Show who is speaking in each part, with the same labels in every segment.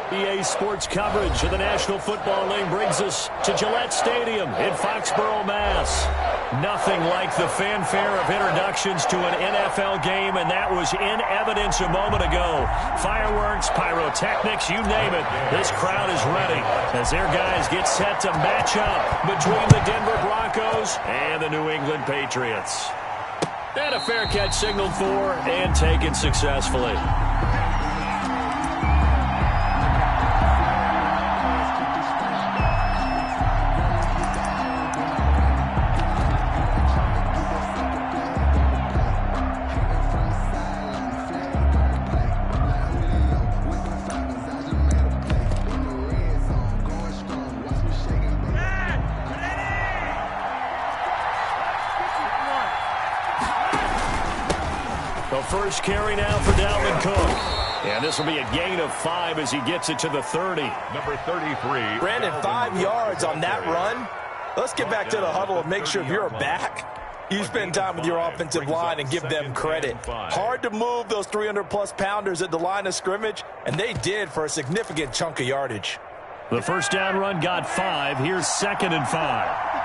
Speaker 1: EA Sports coverage of the National Football League brings us to Gillette Stadium in Foxborough, Mass. Nothing like the fanfare of introductions to an NFL game, and that was in evidence a moment ago. Fireworks, pyrotechnics, you name it. This crowd is ready as their guys get set to match up between the Denver Broncos and the New England Patriots. And a fair catch signaled for and taken successfully. First carry now for Dalvin Cook. And this will be a gain of 5 as he gets it to the 30.
Speaker 2: Number 33.
Speaker 3: Brandon, 5 yards on that run. Let's get back to the huddle and make sure if you're back, you spend time with your offensive line and give them credit. Hard to move those 300-plus pounders at the line of scrimmage, and they did for a significant chunk of yardage.
Speaker 1: The first down run got 5. Here's 2nd and 5.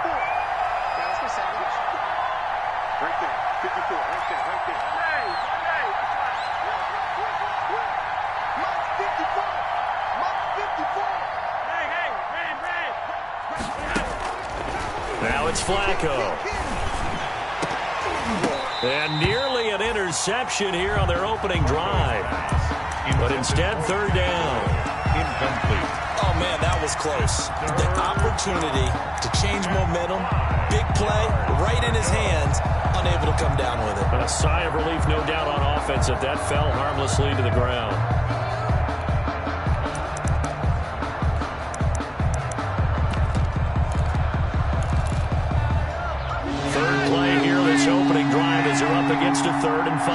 Speaker 1: Now it's Flacco. And nearly an interception here on their opening drive. But instead, 3rd down.
Speaker 2: Incomplete.
Speaker 3: Oh, man, that was close. The opportunity to change momentum, big play, right in his hands, unable to come down with it.
Speaker 1: A sigh of relief, no doubt, on offense if that fell harmlessly to the ground. Opening drive as they're up against a 3rd and 5.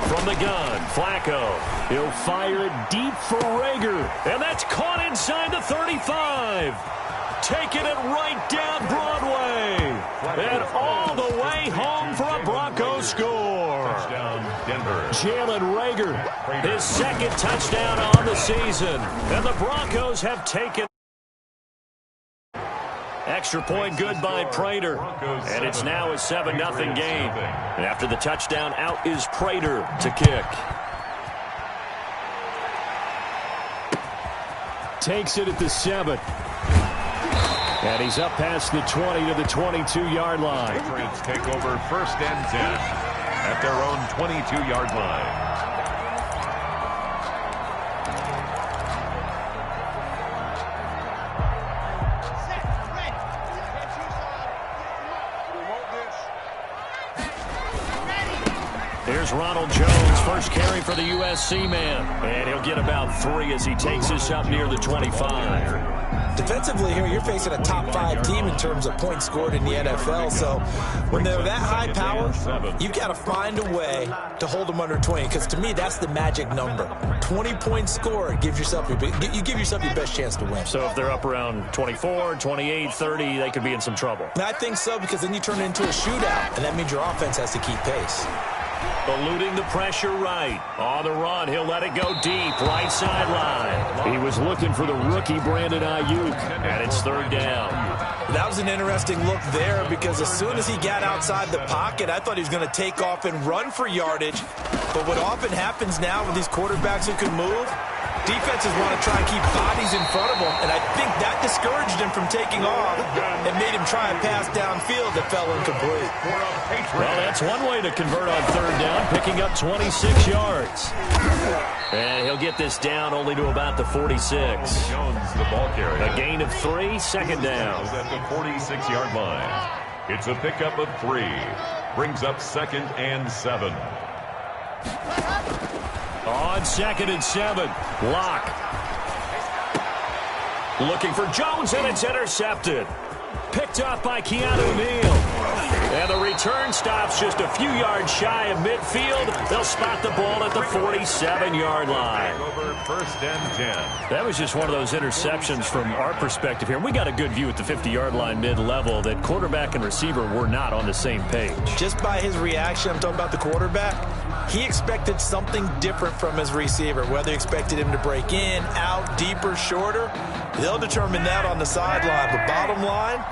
Speaker 1: From the gun, Flacco. He'll fire it deep for Rager. And that's caught inside the 35. Taking it right down Broadway. And all the way home for a Broncos score.
Speaker 2: Touchdown, Denver.
Speaker 1: Jalen Rager, his 2nd touchdown on the season. And the Broncos have taken. Extra point good by Prater. And it's now a 7-0 game. And after the touchdown, out is Prater to kick. Takes it at the 7. And he's up past the 20 to the 22-yard line.
Speaker 2: Patriots take over 1st and 10 at their own 22-yard line.
Speaker 1: Here's Ronald Jones, first carry for the USC man. And he'll get about 3 as he takes this up near the 25.
Speaker 3: Defensively here, you're facing a top 5 team in terms of points scored in the NFL. So when they're that high power, you've got to find a way to hold them under 20. Because to me, that's the magic number. 20 points scored, you give yourself your best chance to win.
Speaker 1: So if they're up around 24, 28, 30, they could be in some trouble.
Speaker 3: And I think so, because then you turn it into a shootout, and that means your offense has to keep pace.
Speaker 1: Eluding the pressure right. On the run, he'll let it go deep, right sideline. He was looking for the rookie Brandon Ayuk, and it's 3rd down.
Speaker 3: That was an interesting look there, because as soon as he got outside the pocket, I thought he was going to take off and run for yardage. But what often happens now with these quarterbacks who can move, defenses want to try and keep bodies in front of them, and I think that discouraged him from taking off and made him try a pass downfield that fell incomplete.
Speaker 1: Well, that's one way to convert on 3rd down, picking up 26 yards. And he'll get this down only to about the 46.
Speaker 2: Jones, the ball carrier.
Speaker 1: A gain of 3, 2nd down.
Speaker 2: At the 46-yard line. It's a pickup of 3. Brings up 2nd and 7.
Speaker 1: On 2nd and 7, Locke. Looking for Jones, and it's intercepted. Picked off by Keanu Neal. And the return stops just a few yards shy of midfield. They'll spot the ball at the 47-yard line.
Speaker 2: Over first and 10.
Speaker 1: That was just one of those interceptions from our perspective here. We got a good view at the 50-yard line mid-level that quarterback and receiver were not on the same page.
Speaker 3: Just by his reaction, I'm talking about the quarterback, he expected something different from his receiver. Whether he expected him to break in, out, deeper, shorter, they'll determine that on the sideline. But bottom line,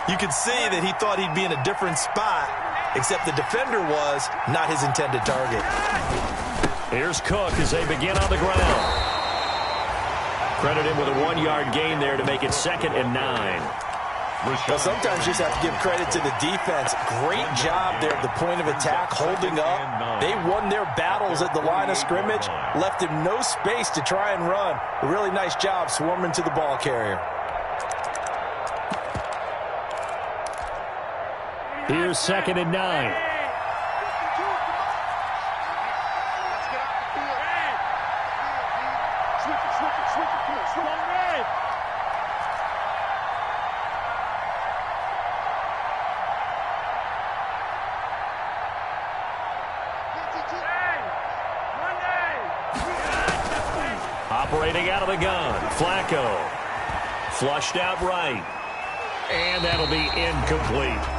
Speaker 3: you could see that he thought he'd be in a different spot, except the defender was not his intended target.
Speaker 1: Here's Cook as they begin on the ground. Credit him with a 1-yard gain there to make it 2nd and 9.
Speaker 3: Well, sometimes you just have to give credit to the defense. Great job there at the point of attack, holding up. They won their battles at the line of scrimmage, left him no space to try and run. A really nice job swarming to the ball carrier.
Speaker 1: Here's 2nd and 9. Operating out of the gun, Flacco. Flushed out right. And that'll be incomplete.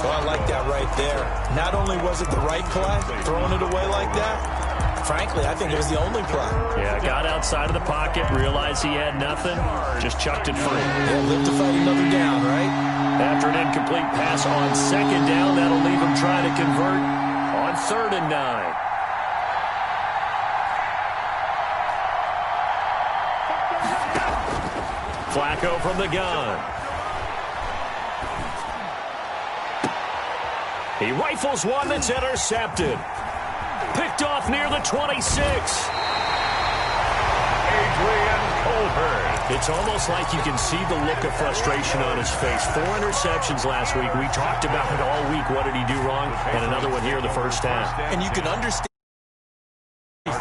Speaker 3: Oh, I like that right there. Not only was it the right play, throwing it away like that, frankly, I think it was the only play.
Speaker 1: Yeah, got outside of the pocket, realized he had nothing, just chucked it free.
Speaker 3: Yeah, live to fight another down, right?
Speaker 1: After an incomplete pass on 2nd down, that'll leave him trying to convert on 3rd and 9. Flacco from the gun. He rifles one that's intercepted. Picked off near the 26.
Speaker 2: Adrian Colbert.
Speaker 1: It's almost like you can see the look of frustration on his face. 4 interceptions last week. We talked about it all week. What did he do wrong? And another one here in the first half.
Speaker 3: And you can understand.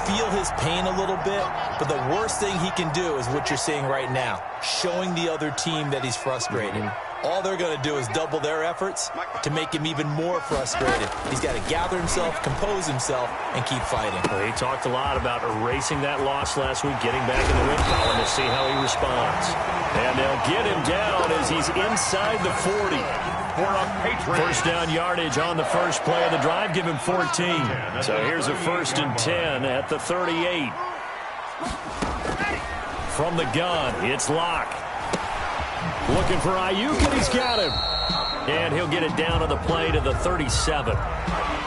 Speaker 3: Feel his pain a little bit, but the worst thing he can do is what you're seeing right now, showing the other team that he's frustrated. All they're going to do is double their efforts to make him even more frustrated. He's got to gather himself, compose himself, and keep fighting.
Speaker 1: Well, he talked a lot about erasing that loss last week, getting back in the win column to see how he responds. And they'll get him down as he's inside the 40. First down yardage on the first play of the drive. Give him 14. So here's a 1st and 10 at the 38. From the gun, it's Locke. Looking for Ayuk, and he's got him. And he'll get it down on the play to the 37.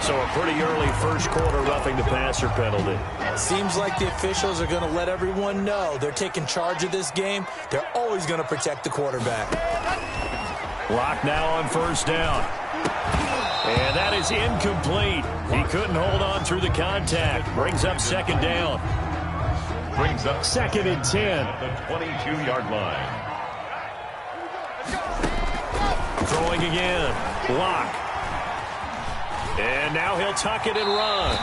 Speaker 1: So a pretty early first quarter roughing the passer penalty.
Speaker 3: Seems like the officials are going to let everyone know they're taking charge of this game. They're always going to protect the quarterback.
Speaker 1: Locke now on first down. And that is incomplete. He couldn't hold on through the contact. Brings up 2nd down.
Speaker 2: Brings up
Speaker 1: 2nd and 10.
Speaker 2: at the 22-yard line.
Speaker 1: Throwing again. Locke. And now he'll tuck it and run.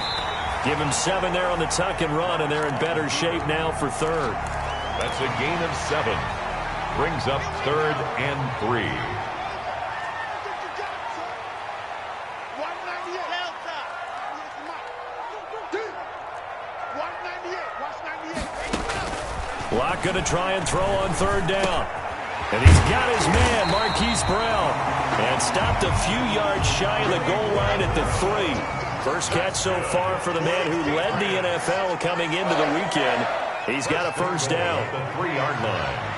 Speaker 1: Give him 7 there on the tuck and run, and they're in better shape now for 3rd.
Speaker 2: That's a gain of 7. Brings up 3rd and 3.
Speaker 1: Locke going to try and throw on 3rd down. And he's got his man, Marquise Brown. And stopped a few yards shy of the goal line at the 3. First catch so far for the man who led the NFL coming into the weekend. He's got a first down.
Speaker 2: The 3-yard line.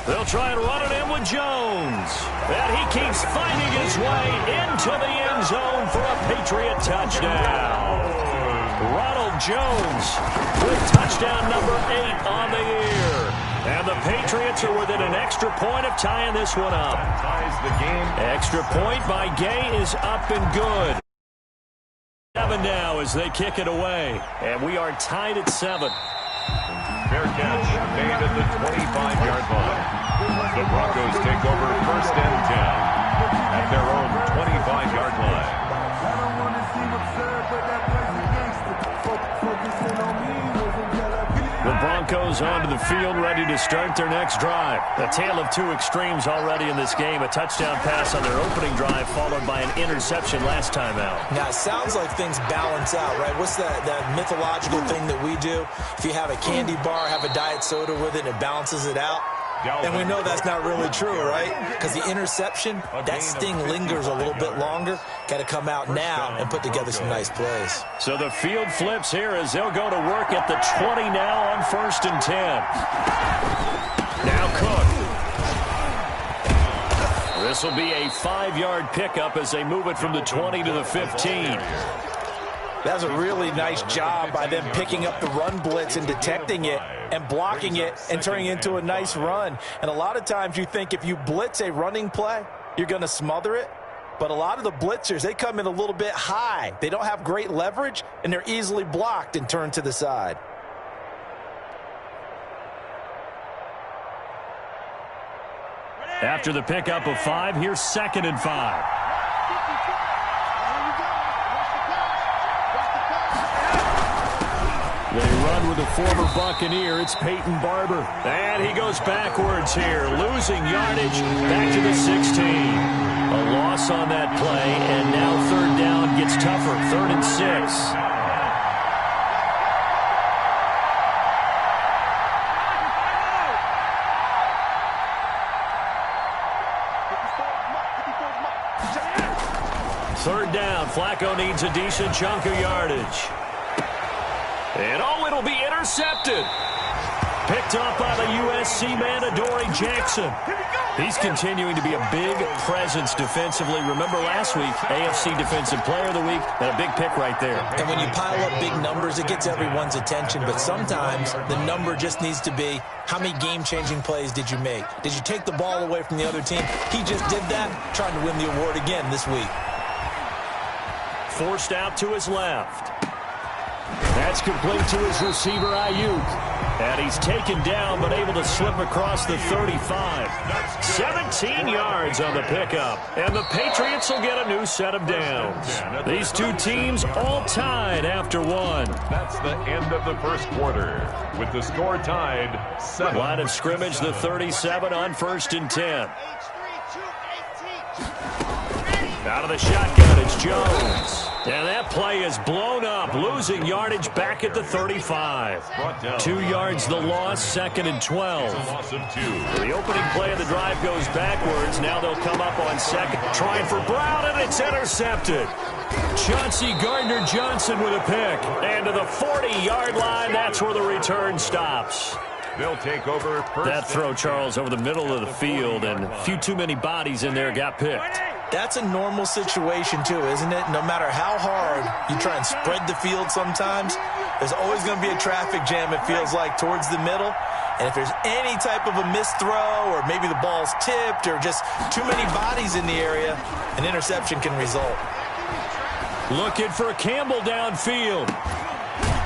Speaker 1: They'll try and run it in with Jones. And he keeps finding his way into the end zone for a Patriot touchdown. Ronald Jones with touchdown number 8 on the year. And the Patriots are within an extra point of tying this one up.
Speaker 2: That ties the game.
Speaker 1: Extra point by Gay is up and good. 7 now as they kick it away. And we are tied at 7.
Speaker 2: Fair catch made at the 25-yard line. The Broncos take over 1st and 10 at their own 25-yard line.
Speaker 4: I don't want to seem absurd, but that place is gangster. Focus in on
Speaker 1: The Broncos onto the field, ready to start their next drive. A tale of two extremes already in this game. A touchdown pass on their opening drive, followed by an interception last time out.
Speaker 3: Now, it sounds like things balance out, right? What's that mythological thing that we do? If you have a candy bar, have a diet soda with it, and it balances it out. And we know that's not really true, right? Because the interception, that sting lingers a little bit longer. Got to come out now and put together some nice plays.
Speaker 1: So the field flips here as they'll go to work at the 20 now on 1st and 10. Now Cook. This will be a 5-yard pickup as they move it from the 20 to the 15.
Speaker 3: That was a really nice job by them picking up the run blitz and detecting it and blocking it and turning it into a nice run. And a lot of times you think if you blitz a running play, you're going to smother it. But a lot of the blitzers, they come in a little bit high. They don't have great leverage, and they're easily blocked and turned to the side.
Speaker 1: After the pickup of 5, here's 2nd and 5. They run with a former Buccaneer. It's Peyton Barber. And he goes backwards here, losing yardage back to the 16. A loss on that play, and now 3rd down gets tougher. 3rd and 6. Third down. Flacco needs a decent chunk of yardage. And it'll be intercepted. Picked up by the USC man, Adoree Jackson. He's continuing to be a big presence defensively. Remember last week, AFC Defensive Player of the Week, and a big pick right there.
Speaker 3: And when you pile up big numbers, it gets everyone's attention. But sometimes the number just needs to be, how many game-changing plays did you make? Did you take the ball away from the other team? He just did that, trying to win the award again this week.
Speaker 1: Forced out to his left. That's complete to his receiver, Ayuk. And he's taken down, but able to slip across the 35. 17 yards on the pickup. And the Patriots will get a new set of downs. These two teams all tied after 1.
Speaker 2: That's the end of the first quarter, with the score tied 7.
Speaker 1: Line of scrimmage, the 37 on 1st and 10. Out of the shotgun, it's Jones. And that play is blown up, losing yardage back at the 35. 2 yards the loss, 2nd and 12. The opening play of the drive goes backwards. Now they'll come up on 2nd. Trying for Brown, and it's intercepted. Chauncey Gardner-Johnson with a pick. And to the 40-yard line, that's where the return stops.
Speaker 2: They'll take over first.
Speaker 1: That throw, Charles, over the middle of the field, and a few too many bodies in there got picked.
Speaker 3: That's a normal situation, too, isn't it? No matter how hard you try and spread the field sometimes, there's always going to be a traffic jam, it feels like, towards the middle. And if there's any type of a missed throw, or maybe the ball's tipped, or just too many bodies in the area, an interception can result.
Speaker 1: Looking for Campbell downfield.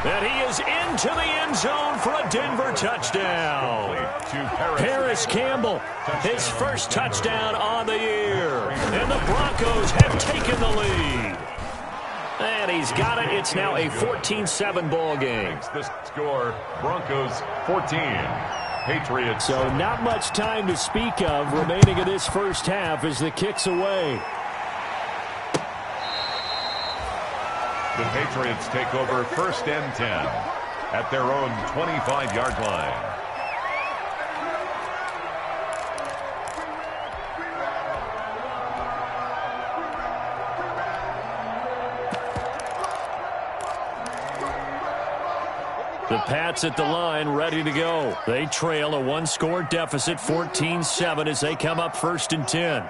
Speaker 1: And he is into the end zone for a Denver touchdown. Paris Campbell, his first touchdown on the year. And the Broncos have taken the lead. And he's got it. It's now a 14-7 ball game.
Speaker 2: The score, Broncos 14. Patriots.
Speaker 1: So not much time to speak of remaining in this first half as the kick's away.
Speaker 2: The Patriots take over 1st and 10 at their own 25-yard line.
Speaker 1: The Pats at the line, ready to go. They trail a 1-score deficit, 14-7, as they come up 1st and 10.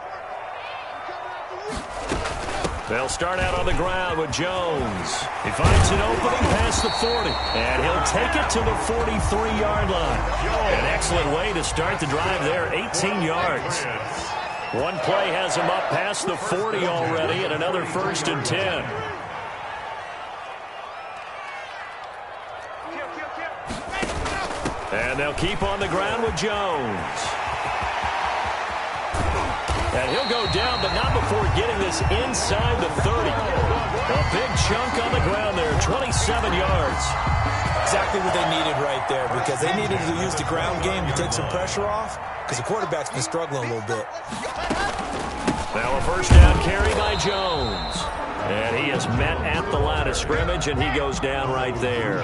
Speaker 1: They'll start out on the ground with Jones. He finds an opening past the 40. And he'll take it to the 43-yard line. An excellent way to start the drive there, 18 yards. One play has him up past the 40 already, and another 1st and 10. And they'll keep on the ground with Jones. And he'll go down, but not before getting this inside the 30. A big chunk on the ground there, 27 yards.
Speaker 3: Exactly what they needed right there, because they needed to use the ground game to take some pressure off because the quarterback's been struggling a little bit.
Speaker 1: Now a first down carry by Jones. And he is met at the line of scrimmage, and he goes down right there.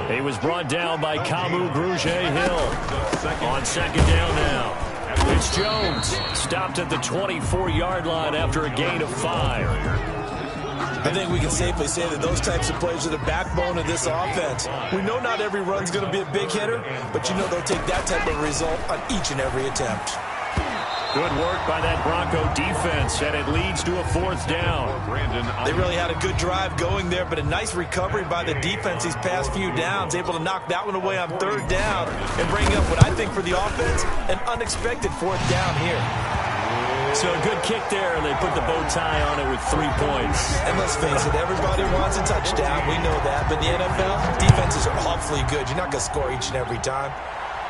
Speaker 1: He was brought down by Kamu Grugier-Hill on second down now. It's Jones, stopped at the 24-yard line after a gain of 5.
Speaker 3: I think we can safely say that those types of plays are the backbone of this offense. We know not every run's going to be a big hitter, but you know they'll take that type of result on each and every attempt.
Speaker 1: Good work by that Bronco defense, and it leads to a fourth down.
Speaker 3: They really had a good drive going there, but a nice recovery by the defense these past few downs, able to knock that one away on third down and bring up what I think for the offense, an unexpected fourth down here.
Speaker 1: So a good kick there, and they put the bow tie on it with 3 points.
Speaker 3: And let's face it, everybody wants a touchdown. We know that, but the NFL, defenses are awfully good. You're not going to score each and every time.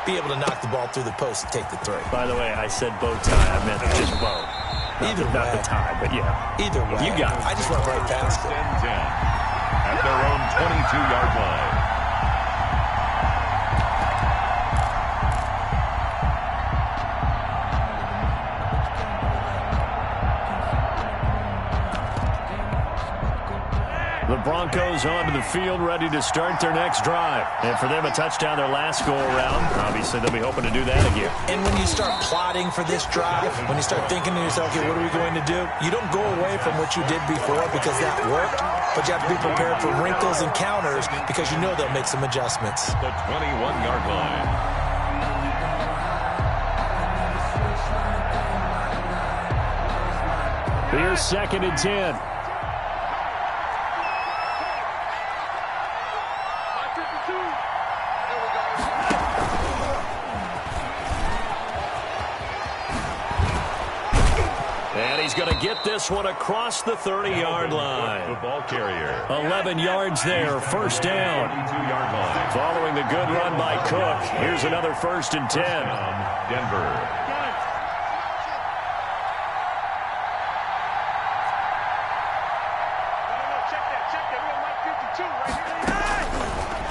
Speaker 3: Be able to knock the ball through the post and take the 3.
Speaker 1: By the way, I said bow tie. I meant just bow. Not the tie, but yeah.
Speaker 3: Either way.
Speaker 1: You got it.
Speaker 3: I just went right past it.
Speaker 2: 10-10 at their own 22-yard line.
Speaker 1: The Broncos onto the field, ready to start their next drive. And for them, a touchdown their last go-around. Obviously, they'll be hoping to do that again.
Speaker 3: And when you start plotting for this drive, when you start thinking to yourself, okay, what are we going to do? You don't go away from what you did before because that worked, but you have to be prepared for wrinkles and counters because you know they'll make some adjustments.
Speaker 2: The 21-yard line.
Speaker 1: Here's 2nd and 10. And he's going to get this one across the 30-yard line.
Speaker 2: The ball carrier.
Speaker 1: 11 yards there, first down.
Speaker 2: 22-yard line.
Speaker 1: Following the good run by Cook, here's another 1st and 10.
Speaker 2: Denver.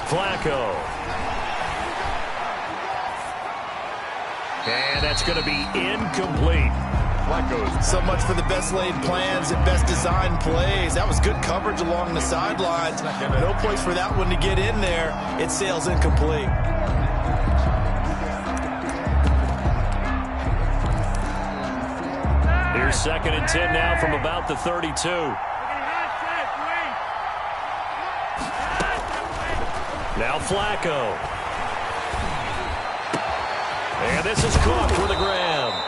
Speaker 1: Flacco. And that's going to be incomplete.
Speaker 3: So much for the best laid plans and best designed plays. That was good coverage along the sidelines. No place for that one to get in there. It sails incomplete.
Speaker 1: Here's 2nd and 10 now from about the 32. Now Flacco. And this is Cook for the grab.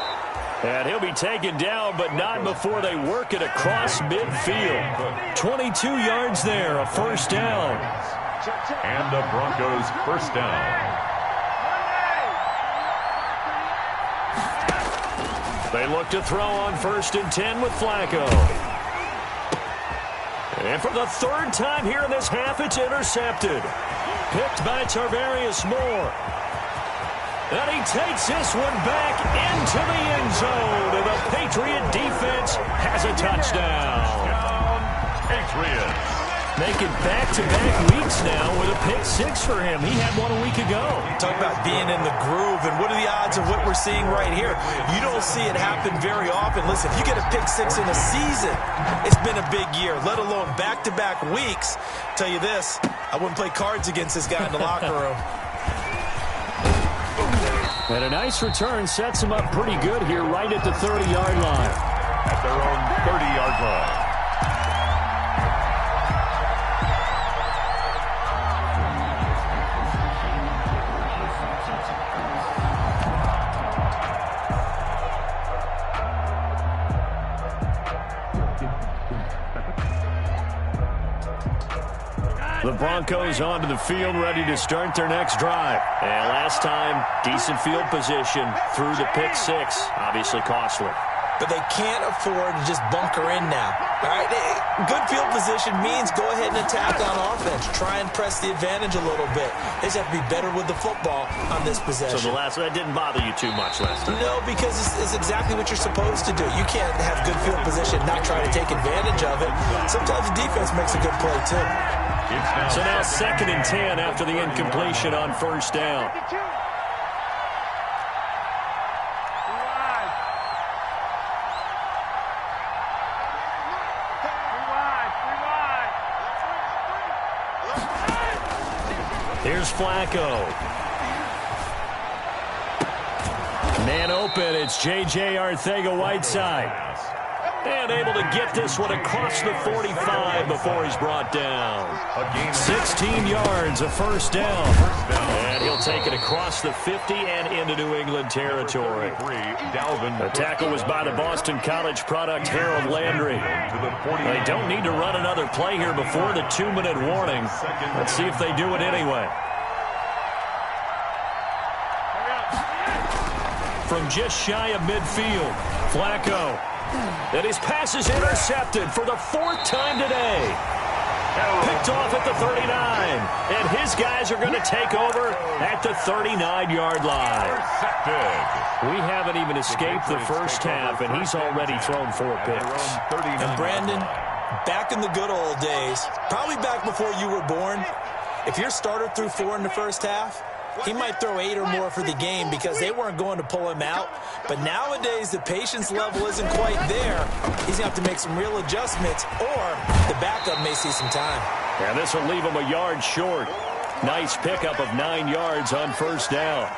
Speaker 1: And he'll be taken down, but not before they work it across midfield. 22 yards there, a first down.
Speaker 2: And the Broncos first down.
Speaker 1: They look to throw on 1st and 10 with Flacco. And for the 3rd time here in this half, it's intercepted. Picked by Tarvarius Moore. And he takes this one back into the end zone. And the Patriot defense has a touchdown.
Speaker 2: Patriots.
Speaker 1: Making back-to-back weeks now with a pick 6 for him. He had one a week ago.
Speaker 3: Talk about being in the groove, and what are the odds of what we're seeing right here? You don't see it happen very often. Listen, if you get a pick 6 in a season, it's been a big year, let alone back-to-back weeks. Tell you this, I wouldn't play cards against this guy in the locker room.
Speaker 1: And a nice return sets him up pretty good here right at the 30-yard line.
Speaker 2: At their own 30-yard line.
Speaker 1: The Broncos onto the field, ready to start their next drive. And last time, decent field position through the pick 6. Obviously costly.
Speaker 3: But they can't afford to just bunker in now. All right, good field position means go ahead and attack on offense. Try and press the advantage a little bit. They just have to be better with the football on this possession.
Speaker 1: So that didn't bother you too much last time?
Speaker 3: No, because it's exactly what you're supposed to do. You can't have good field position, not try to take advantage of it. Sometimes the defense makes a good play, too.
Speaker 1: So now 2nd and 10 after the incompletion on first down. Here's Flacco. Man open, it's J.J. Arcega-Whiteside. And able to get this one across the 45 before he's brought down. 16 yards, a first down. And he'll take it across the 50 and into New England territory. The tackle was by the Boston College product, Harold Landry. They don't need to run another play here before the 2-minute warning. Let's see if they do it anyway. From just shy of midfield, Flacco. And his pass is intercepted for the 4th time today. Picked off at the 39. And his guys are going to take over at the 39-yard line. We haven't even escaped the first half, and he's already thrown 4 picks.
Speaker 3: And Brandon, back in the good old days, probably back before you were born, if your starter threw 4 in the first half, he might throw 8 or more for the game because they weren't going to pull him out. But nowadays, the patience level isn't quite there. He's going to have to make some real adjustments, or the backup may see some time.
Speaker 1: And this will leave him a yard short. Nice pickup of 9 yards on first down.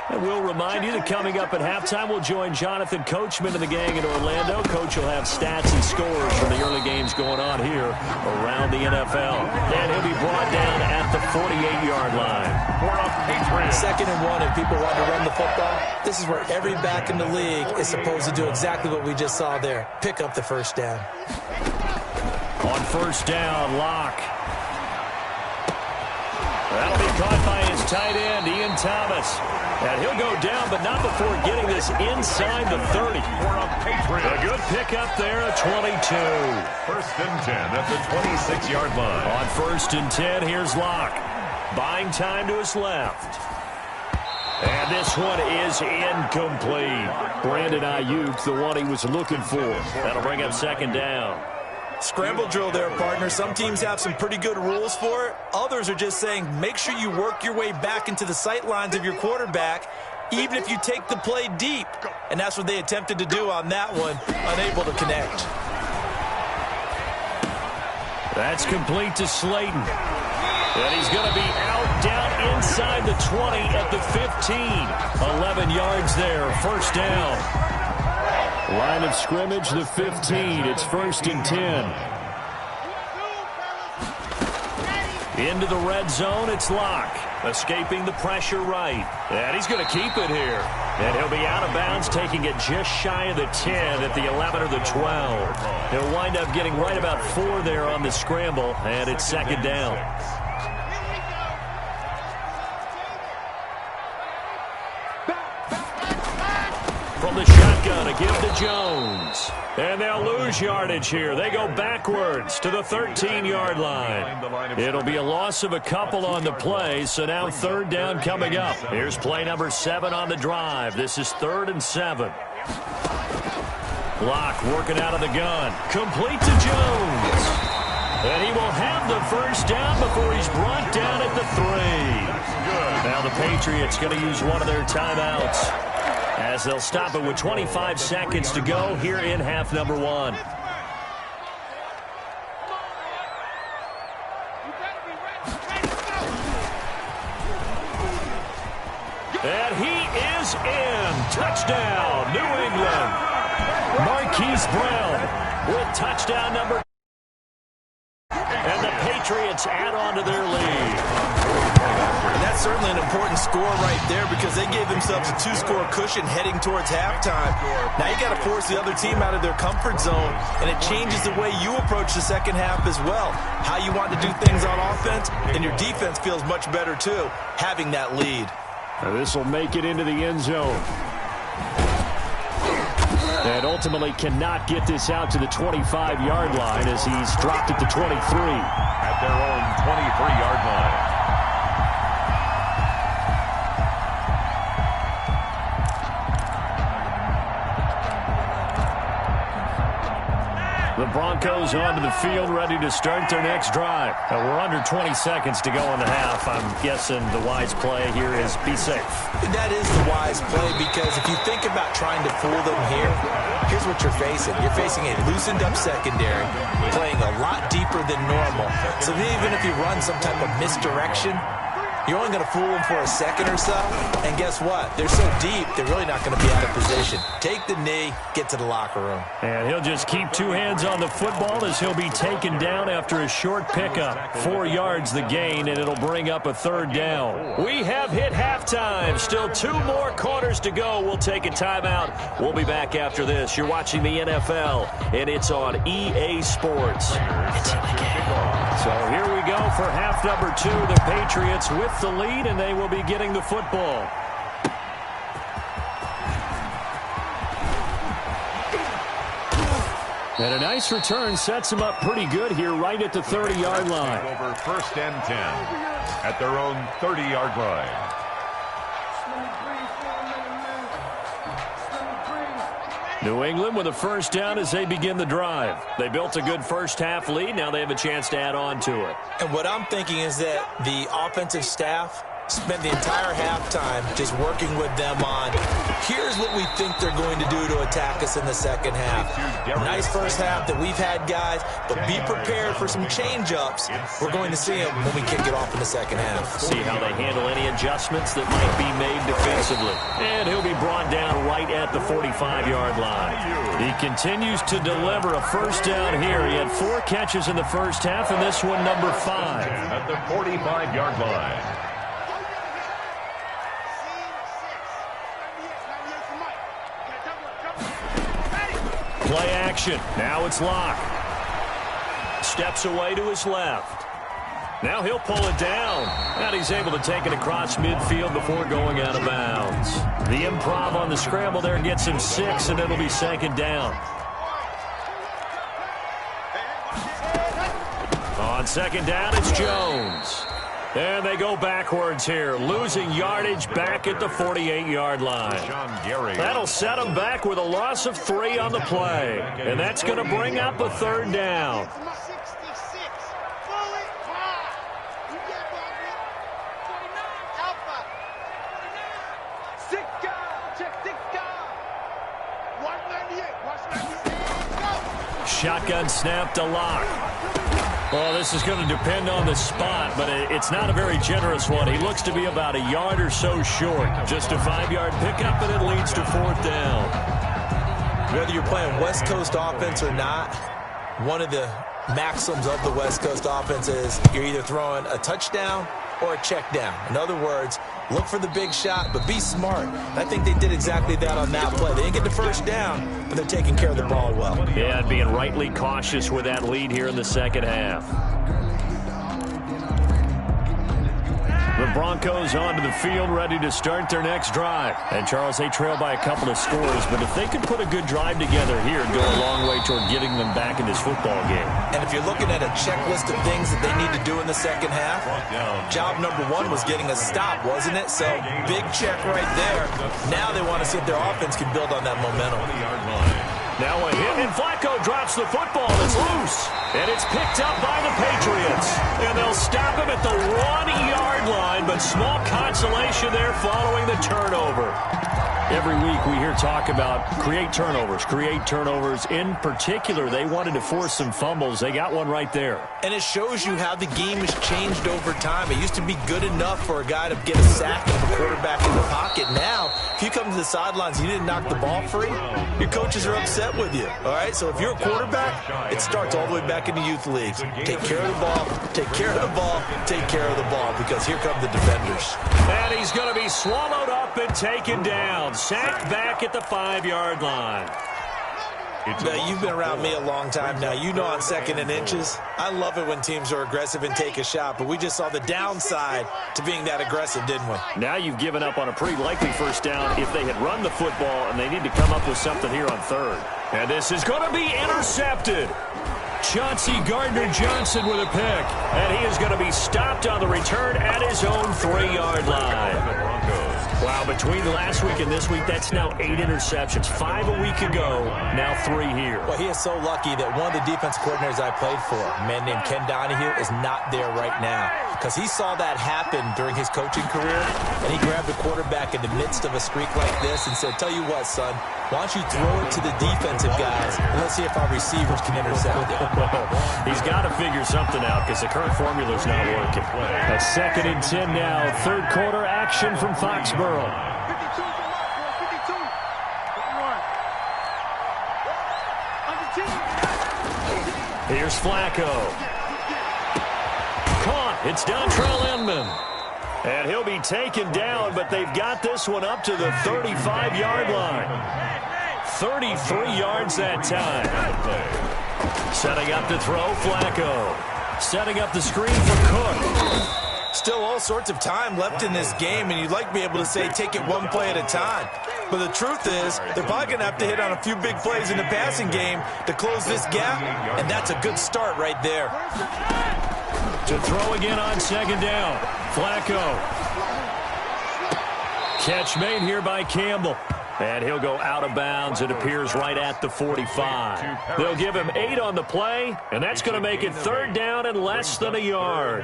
Speaker 1: And we'll remind you that coming up at halftime, we'll join Jonathan Coachman and the gang in Orlando. Coach will have stats and scores from the early games going on here around the NFL. And he'll be brought down at the 48-yard line.
Speaker 3: 2nd and 1, if people want to run the football, this is where every back in the league is supposed to do exactly what we just saw there. Pick up the first down.
Speaker 1: On first down, Locke. That'll be caught by his tight end, Ian Thomas. And he'll go down, but not before getting this inside the 30. A good pickup there at 22.
Speaker 2: 1st and 10 at the 26-yard line.
Speaker 1: On 1st and 10, here's Locke. Buying time to his left. And this one is incomplete. Brandon Ayuk, the one he was looking for. That'll bring up 2nd down.
Speaker 3: Scramble drill there, partner. Some teams have some pretty good rules for it. Others are just saying make sure you work your way back into the sight lines of your quarterback, even if you take the play deep. And that's what they attempted to do on that one, unable to connect.
Speaker 1: That's complete to Slayton. And he's going to be out down inside the 20 at the 15. 11 yards there, first down. Line of scrimmage, the 15. It's 1st and 10. Into the red zone, it's Locke. Escaping the pressure right. And he's going to keep it here. And he'll be out of bounds, taking it just shy of the 10 at the 11 or the 12. He'll wind up getting right about 4 there on the scramble, and it's 2nd down. From the shotgun, a give to Jones. And they'll lose yardage here. They go backwards to the 13-yard line. It'll be a loss of a couple on the play, so now 3rd down coming up. Here's play number 7 on the drive. This is 3rd and 7. Locke working out of the gun. Complete to Jones. And he will have the first down before he's brought down at the 3. Now the Patriots going to use one of their timeouts, as they'll stop it with 25 seconds to go here in half number 1. And he is in. Touchdown, New England. Marquise Brown with touchdown number. And the Patriots add on to their lead.
Speaker 3: And that's certainly an important score right there because they gave themselves a 2-score cushion heading towards halftime. Now you got to force the other team out of their comfort zone, and it changes the way you approach the second half as well. How you want to do things on offense, and your defense feels much better too, having that lead.
Speaker 1: Now this will make it into the end zone. And ultimately cannot get this out to the 25-yard line as he's dropped at the 23.
Speaker 2: At their own 23-yard line.
Speaker 1: The The Broncos onto the field, ready to start their next drive. We're under 20 seconds to go in the half. I'm guessing the wise play here is be safe.
Speaker 3: That is the wise play, because if you think about trying to fool them here, here's what you're facing. You're facing a loosened-up secondary, playing a lot deeper than normal. So even if you run some type of misdirection, you're only going to fool them for a second or so. And guess what? They're so deep, they're really not going to be out of position. Take the knee, get to the locker room.
Speaker 1: And he'll just keep two hands on the football as he'll be taken down after a short pickup. 4 yards the gain, and it'll bring up a third down. We have hit halftime. Still 2 more quarters to go. We'll take a timeout. We'll be back after this. You're watching the NFL, and it's on EA Sports. It's in the game. So here we go for half number 2. The Patriots with the lead, and they will be getting the football. And a nice return sets them up pretty good here right at the 30-yard line.
Speaker 2: Over 1st and 10 at their own 30-yard line.
Speaker 1: New England with a first down as they begin the drive. They built a good first-half lead. Now they have a chance to add on to it.
Speaker 3: And what I'm thinking is that the offensive staff spent the entire halftime just working with them on, here's what we think they're going to do to attack us in the second half. Nice first half that we've had, guys, but be prepared for some change-ups. We're going to see them when we kick it off in the second half.
Speaker 1: See how they handle any adjustments that might be made defensively. And he'll be brought down right at the 45-yard line. He continues to deliver a first down here. He had 4 catches in the first half, and this one number 5.
Speaker 2: At the 45-yard line.
Speaker 1: Play action. Now it's Locke. Steps away to his left. Now he'll pull it down. And he's able to take it across midfield before going out of bounds. The improv on the scramble there gets him 6, and it'll be 2nd down. On 2nd down, it's Jones. And they go backwards here, losing yardage back at the 48-yard line. That'll set them back with a loss of 3 on the play. And that's going to bring up a 3rd down. Shotgun snap to Locke. Well, this is going to depend on the spot, but it's not a very generous one. He looks to be about a yard or so short. Just a 5-yard pickup, and it leads to 4th down.
Speaker 3: Whether you're playing West Coast offense or not, one of the maxims of the West Coast offense is you're either throwing a touchdown or a check down. In other words, look for the big shot, but be smart. I think they did exactly that on that play. They didn't get the first down, but they're taking care of the ball well.
Speaker 1: Yeah, and being rightly cautious with that lead here in the second half. The Broncos onto the field, ready to start their next drive. And, Charles, they trail by a couple of scores, but if they could put a good drive together here, it'd go a long way toward getting them back in this football game.
Speaker 3: And if you're looking at a checklist of things that they need to do in the second half, job number 1 was getting a stop, wasn't it? So, big check right there. Now they want to see if their offense can build on that momentum.
Speaker 1: Now a hit, and Flacco drops the football. It's loose, and it's picked up by the Patriots. And they'll stop him at the 1-yard line, but small consolation there following the turnover. Every week we hear talk about create turnovers. In particular, they wanted to force some fumbles. They got one right there.
Speaker 3: And it shows you how the game has changed over time. It used to be good enough for a guy to get a sack and a quarterback in the pocket. Now, if you come to the sidelines and you didn't knock the ball free, your coaches are upset with you. All right, so if you're a quarterback, it starts all the way back in the youth leagues. Take care of the ball, take care of the ball, take care of the ball, because here come the defenders.
Speaker 1: And he's going to be swallowed up and taken down. Sacked back at the 5-yard line.
Speaker 3: Now, you've been around me a long time now. You know on 2nd and inches, I love it when teams are aggressive and take a shot, but we just saw the downside to being that aggressive, didn't we?
Speaker 1: Now you've given up on a pretty likely first down if they had run the football, and they need to come up with something here on 3rd. And this is going to be intercepted. Chauncey Gardner-Johnson with a pick, and he is going to be stopped on the return at his own 3-yard line. Wow, between last week and this week, that's now 8 interceptions. 5 a week ago, now 3 here.
Speaker 3: Well, he is so lucky that one of the defense coordinators I played for, a man named Ken Donahue, is not there right now. Because he saw that happen during his coaching career, and he grabbed the quarterback in the midst of a streak like this and said, tell you what, son, why don't you throw it to the defensive guys, and let's see if our receivers can intercept it.
Speaker 1: He's got to figure something out because the current formula's not working. A 2nd and 10 now. Third quarter action from Foxborough. Here's Flacco. Caught. It's Dontrell Inman. And he'll be taken down, but they've got this one up to the 35-yard line. 33 yards that time. Setting up to throw, Flacco. Setting up the screen for Cook.
Speaker 3: Still all sorts of time left in this game, and you'd like to be able to say take it one play at a time. But the truth is, they're probably going to have to hit on a few big plays in the passing game to close this gap, and that's a good start right there.
Speaker 1: To throw again on 2nd down. Flacco. Catch made here by Campbell. And he'll go out of bounds. It appears right at the 45. They'll give him 8 on the play, and that's going to make it 3rd down and less than a yard.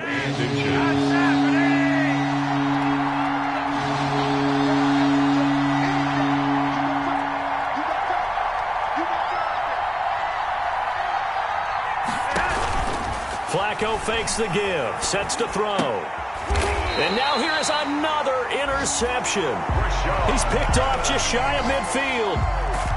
Speaker 1: Flacco fakes the give, sets to throw. And now here is another interception. He's picked off just shy of midfield.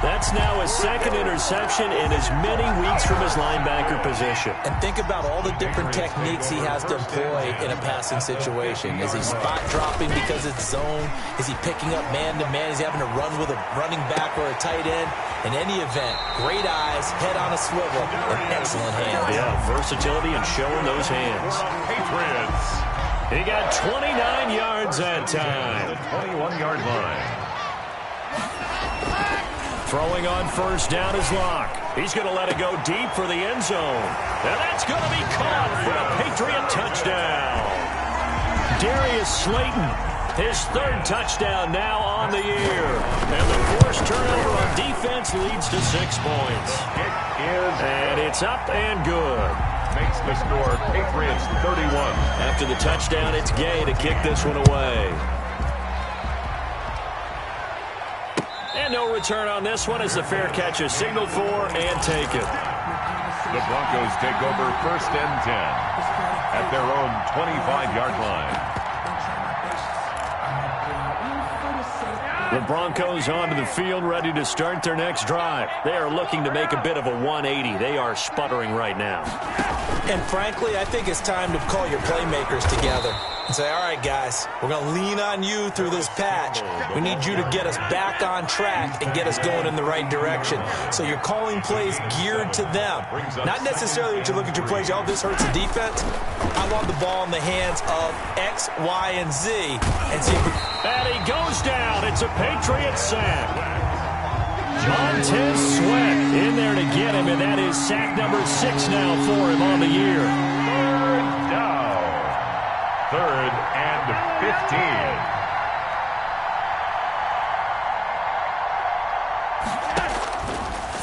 Speaker 1: That's now his 2nd interception in as many weeks from his linebacker position.
Speaker 3: And think about all the different techniques he has to employ in a passing situation. Is he spot dropping because it's zone? Is he picking up man-to-man? Is he having to run with a running back or a tight end? In any event, great eyes, head on a swivel, and excellent hands.
Speaker 1: Yeah, versatility and showing those hands.
Speaker 2: Patriots.
Speaker 1: He got 29 yards that time.
Speaker 2: The 21-yard line.
Speaker 1: Throwing on 1st down is Locke. He's going to let it go deep for the end zone. And that's going to be caught for a Patriot touchdown. Darius Slayton, his 3rd touchdown now on the year. And the forced turnover on defense leads to 6 points. And it's up and good.
Speaker 2: Makes the score Patriots 31.
Speaker 1: After the touchdown, it's Gay to kick this one away. And no return on this one as the fair catch is signaled for and taken.
Speaker 2: The Broncos take over 1st and 10 at their own 25-yard line.
Speaker 1: The Broncos onto the field, ready to start their next drive. They are looking to make a bit of a 180. They are sputtering right now.
Speaker 3: And frankly, I think it's time to call your playmakers together and say, all right, guys, we're going to lean on you through this patch. We need you to get us back on track and get us going in the right direction. So you're calling plays geared to them. Not necessarily that you look at your plays, oh, this hurts the defense. I want the ball in the hands of X, Y, and Z. And see if we...
Speaker 1: And he goes down. It's a Patriot sack. Montez Sweat in there to get him, and that is sack number 6 now for him on the year.
Speaker 2: 3rd down. 3rd and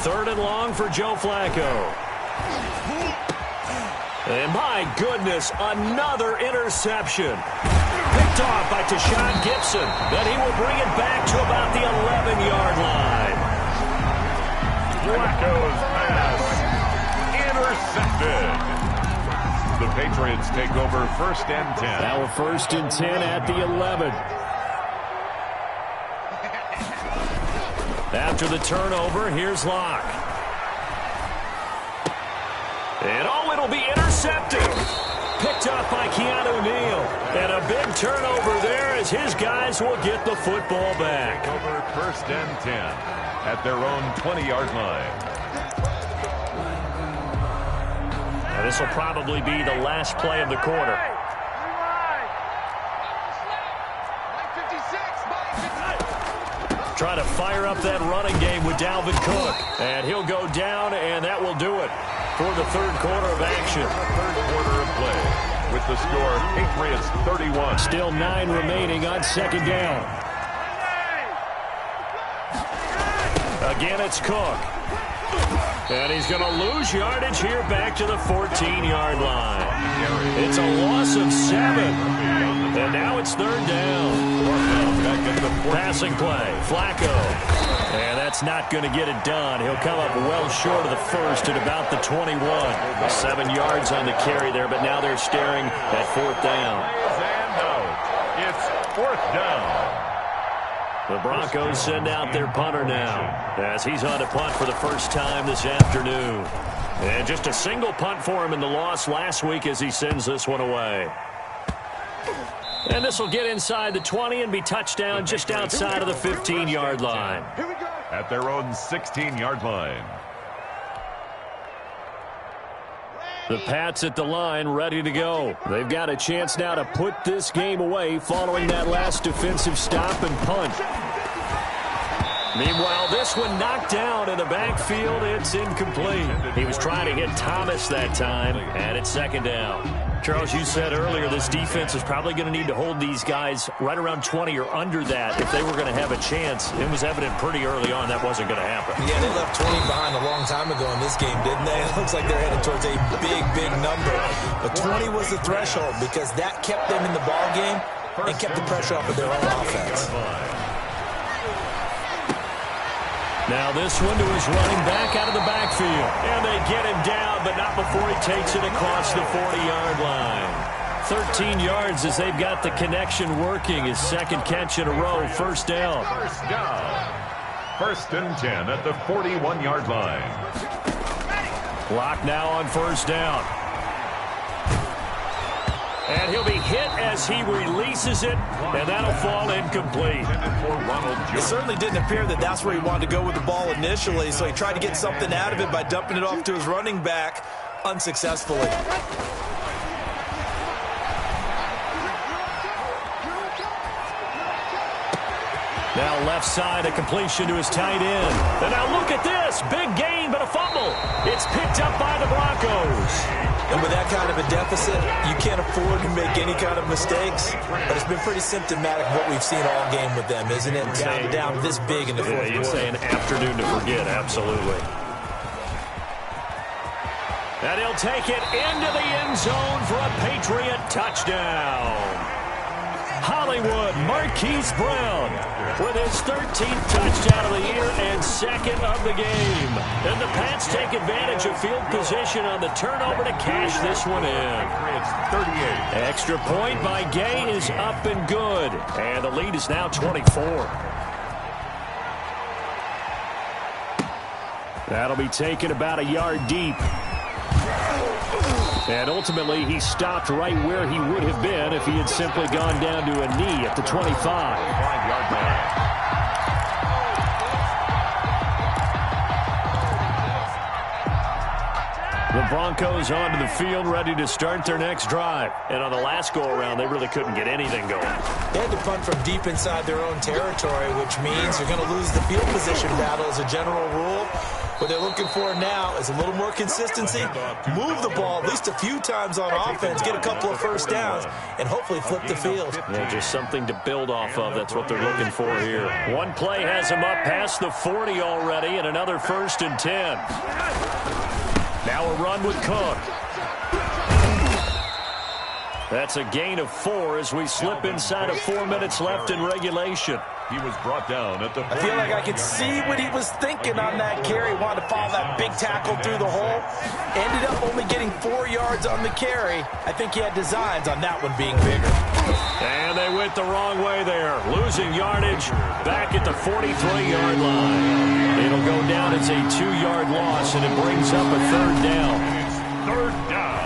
Speaker 2: 15.
Speaker 1: 3rd and long for Joe Flacco. And my goodness, another interception. Picked off by Tashawn Gibson. Then he will bring it back to about the 11-yard line.
Speaker 2: Flacco's pass intercepted. The Patriots take over 1st and 10.
Speaker 1: Now a 1st and 10 at the 11. After the turnover, here's Locke. And oh, it'll be intercepted. Picked up by Keanu Neal. And a big turnover there as his guys will get the football back.
Speaker 2: Over 1st and 10 at their own 20-yard line.
Speaker 1: Now this will probably be the last play of the quarter. Trying to fire up that running game with Dalvin Cook. And he'll go down, and that will do it for the 3rd quarter of action.
Speaker 2: 3rd quarter of play with the score Patriots 31.
Speaker 1: Still 9 remaining on 2nd down. Again, it's Cook. And he's going to lose yardage here back to the 14-yard line. It's a loss of 7. And now it's third down. Passing play, Flacco. And that's not going to get it done. He'll come up well short of the first at about the 21. 7 yards on the carry there, but now they're staring at fourth down.
Speaker 2: It's fourth down.
Speaker 1: The Broncos send out their punter now as he's on to punt for the first time this afternoon. And just a single punt for him in the loss last week as he sends this one away. And this will get inside the 20 and be touchdown just outside of the 15-yard line.
Speaker 2: At their own 16-yard line.
Speaker 1: The Pats at the line ready to go. They've got a chance now to put this game away following that last defensive stop and punt. Meanwhile, this one knocked down in the backfield. It's incomplete. He was trying to hit Thomas that time, and it's second down. Charles, you said earlier this defense is probably going to need to hold these guys right around 20 or under that if they were going to have a chance. It was evident pretty early on that wasn't going to happen.
Speaker 3: Yeah, they left 20 behind a long time ago in this game, didn't they? It looks like they're headed towards a big, big number. But 20 was the threshold because that kept them in the ball game and kept the pressure off of their own offense.
Speaker 1: Now this one to his running back out of the backfield. And they get him down, but not before he takes it across the 40-yard line. 13 yards as they've got the connection working. His second catch in a row. First down.
Speaker 2: First down. First and 10 at the 41-yard line.
Speaker 1: Clock now on first down. And he'll be hit as he releases it, and that'll fall incomplete.
Speaker 3: It certainly didn't appear that that's where he wanted to go with the ball initially, so he tried to get something out of it by dumping it off to his running back unsuccessfully.
Speaker 1: Now left side, a completion to his tight end. And now look at this. Big gain, but a fumble. It's picked up by the Broncos.
Speaker 3: And with that kind of a deficit, you can't afford to make any kind of mistakes. But it's been pretty symptomatic of what we've seen all game with them, isn't it? Down this big in the fourth quarter.
Speaker 1: You'd say an afternoon to forget, absolutely. And he'll take it into the end zone for a Patriot touchdown. Hollywood Marquise Brown with his 13th touchdown of the year and second of the game. And the Pats take advantage of field position on the turnover to cash this one in.
Speaker 2: 38.
Speaker 1: Extra point by Gay is up and good. And the lead is now 24. That'll be taken about a yard deep. And ultimately, he stopped right where he would have been if he had simply gone down to a knee at the 25.
Speaker 2: 5-yard line.
Speaker 1: The Broncos onto the field, ready to start their next drive. And on the last go-around, they really couldn't get anything going.
Speaker 3: They had to punt from deep inside their own territory, which means they're going to lose the field position battle as a general rule. What they're looking for now is a little more consistency, move the ball at least a few times on offense, get a couple of first downs, and hopefully flip the field.
Speaker 1: Yeah, just something to build off of. That's what they're looking for here. One play has them up past the 40 already, and another 1st and 10. Now a run with Cook. That's a gain of 4 as we slip inside of 4 minutes left in regulation.
Speaker 2: He was brought down at the...
Speaker 3: I feel like I could see what he was thinking on that carry. He wanted to follow that big tackle through the hole. Ended up only getting 4 yards on the carry. I think he had designs on that one being bigger.
Speaker 1: And they went the wrong way there. Losing yardage back at the 43-yard line. It'll go down as a 2-yard loss, and it brings up a third down.
Speaker 2: Third down.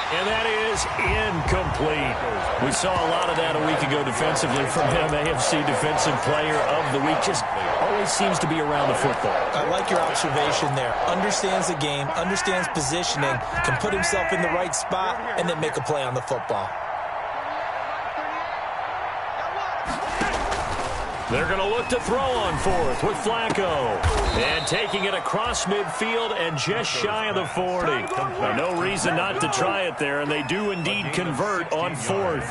Speaker 1: And that is incomplete. We saw a lot of that a week ago defensively from him. AFC Defensive Player of the Week. Just always seems to be around the football.
Speaker 3: I like your observation there. Understands the game, understands positioning, can put himself in the right spot, and then make a play on the football.
Speaker 1: They're going to look to throw on fourth with Flacco. And taking it across midfield and just shy of the 40. No reason not to try it there, and they do indeed convert on fourth.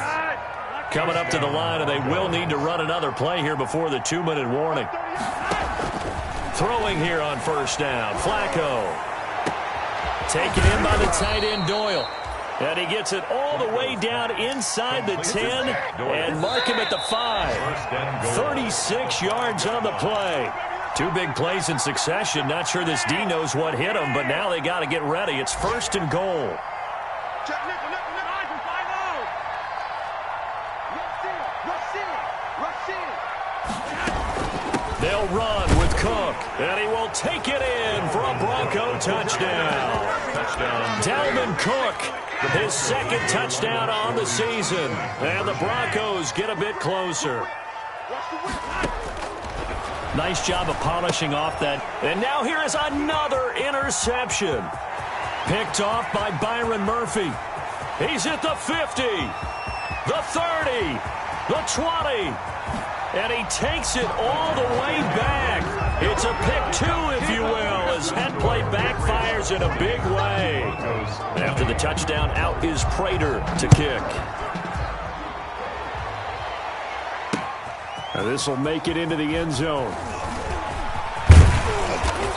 Speaker 1: coming up to the line, and they will need to run another play here before the 2-minute warning. Throwing here on first down. Flacco. Taken in by the tight end, Doyle. And he gets it all the way down inside the 10 and mark him at the 5. 36 yards on the play. 2 big plays in succession. Not sure this D knows what hit him, but now they got to get ready. It's first and goal. They'll run with Cook, and he will take it in for a Bronco touchdown. Dalvin Cook, his second touchdown on the season, and the Broncos get a bit closer. Nice job of polishing off that. And now here is another interception. Picked off by Byron Murphy. He's at the 50, the 30, the 20. And he takes it all the way back. It's a pick 2, if you will, as head play backfires in a big way. After the touchdown, out is Prater to kick. And this will make it into the end zone.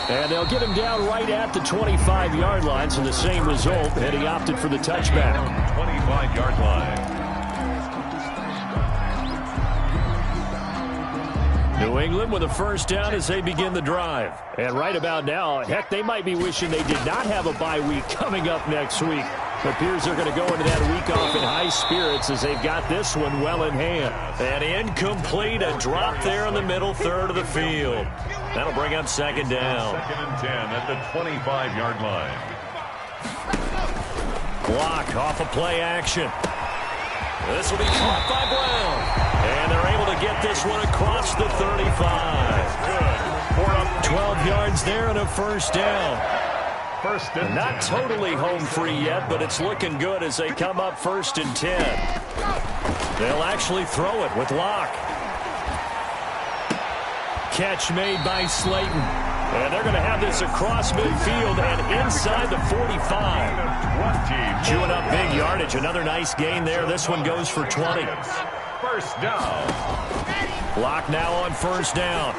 Speaker 1: And they'll get him down right at the 25-yard line, so the same result, and he opted for the touchback.
Speaker 2: 25-yard line.
Speaker 1: New England with a first down as they begin the drive. And right about now, heck, they might be wishing they did not have a bye week coming up next week. It appears they're going to go into that week off in high spirits as they've got this one well in hand. And incomplete, a drop there in the middle third of the field. That'll bring up second down.
Speaker 2: Second and 10 at the 25-yard line.
Speaker 1: Block off of play action. This will be caught by Brown. And they're able to get this one across the 35. Good. 12 yards there and a first down.
Speaker 2: First and
Speaker 1: Not
Speaker 2: 10.
Speaker 1: totally home free yet, but it's looking good as they come up first and 10. They'll actually throw it with Locke. Catch made by Slayton. And they're going to have this across midfield and inside the 45. Chewing up big yardage. Another nice gain there. This one goes for 20.
Speaker 2: First down.
Speaker 1: Locke now on first down.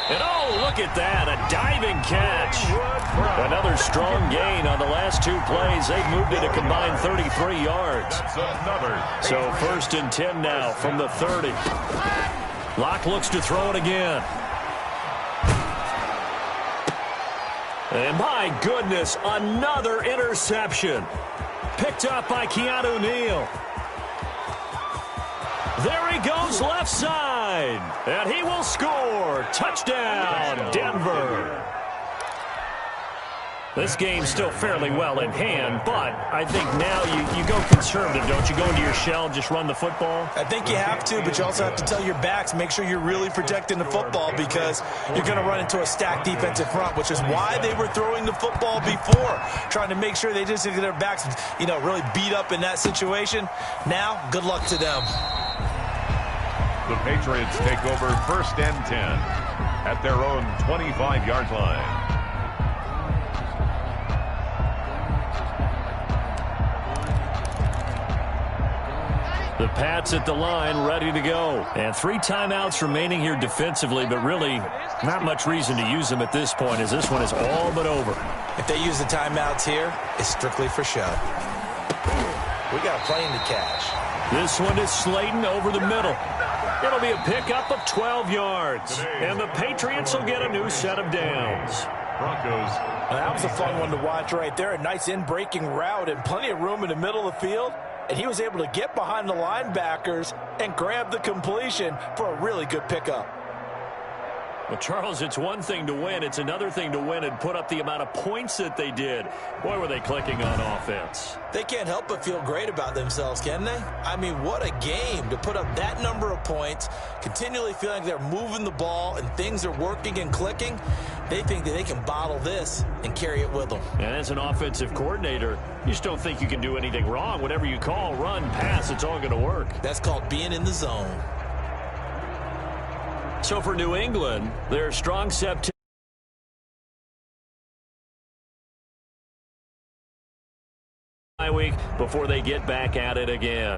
Speaker 1: And oh, look at that. A diving catch. Another strong gain on the last 2 plays. They've moved it a combined 33 yards. So first and 10 now from the 30. Locke looks to throw it again. And my goodness, another interception. Picked up by Keanu Neal. There he goes left side. And he will score. Touchdown, Denver. This game's still fairly well in hand, but I think now you go conservative, don't you? Go into your shell, just run the football?
Speaker 3: I think you have to, but you also have to tell your backs, make sure you're really protecting the football because you're going to run into a stacked defensive front, which is why they were throwing the football before, trying to make sure they just get their backs, really beat up in that situation. Now, good luck to them.
Speaker 2: The Patriots take over first and 10 at their own 25-yard line.
Speaker 1: The Pats at the line, ready to go. And 3 timeouts remaining here defensively, but really not much reason to use them at this point as this one is all but over.
Speaker 3: If they use the timeouts here, it's strictly for show. We got a plane to catch.
Speaker 1: This one is Slayton over the middle. It'll be a pickup of 12 yards. And the Patriots will get a new set of downs.
Speaker 2: Broncos.
Speaker 3: Well, that was a fun one to watch right there. A nice in-breaking route and plenty of room in the middle of the field. And he was able to get behind the linebackers and grab the completion for a really good pickup.
Speaker 1: Well, Charles, it's one thing to win. It's another thing to win and put up the amount of points that they did. Boy, were they clicking on offense.
Speaker 3: They can't help but feel great about themselves, can they? I mean, what a game to put up that number of points, continually feeling like they're moving the ball and things are working and clicking. They think that they can bottle this and carry it with them.
Speaker 1: And as an offensive coordinator, you just don't think you can do anything wrong. Whatever you call, run, pass, it's all going to work.
Speaker 3: That's called being in the zone.
Speaker 1: So for New England, their strong September week before they get back at it again.